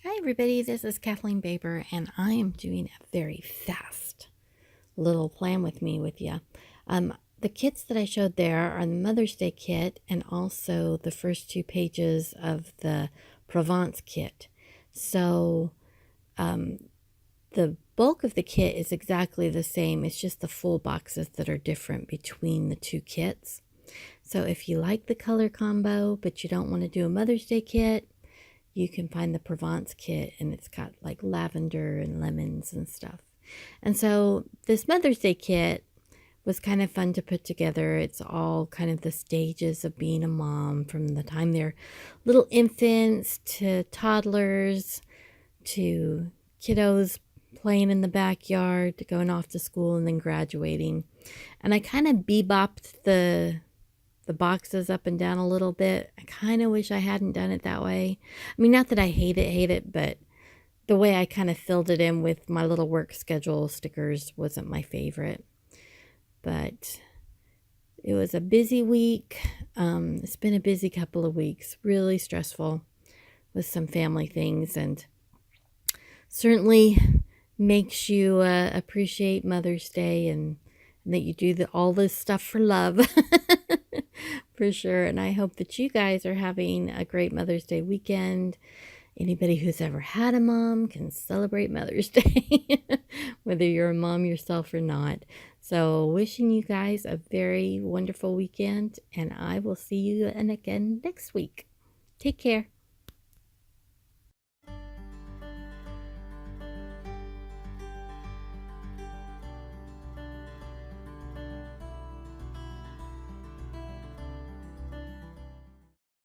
Hi everybody, this is Kathleen Baber and I am doing a very fast little plan with me with you. The kits that I showed there are the Mother's Day kit and also the first two pages of the Provence kit. So the bulk of the kit is exactly the same. It's just the full boxes that are different between the two kits. So if you like the color combo but you don't want to do a Mother's Day kit, you can find the Provence kit, and it's got like lavender and lemons and stuff. And so this Mother's Day kit was kind of fun to put together. It's all kind of the stages of being a mom, from the time they're little infants to toddlers to kiddos playing in the backyard to going off to school and then graduating. And I kind of bebopped the boxes up and down a little bit. I kind of wish I hadn't done it that way. I mean, not that I hate it, but the way I kind of filled it in with my little work schedule stickers wasn't my favorite. But it was a busy week. It's been a busy couple of weeks, really stressful with some family things, and certainly makes you appreciate Mother's Day and that you do all this stuff for love. For sure. And I hope that you guys are having a great Mother's Day weekend. Anybody who's ever had a mom can celebrate Mother's Day, whether you're a mom yourself or not. So wishing you guys a very wonderful weekend, and I will see you again next week. Take care.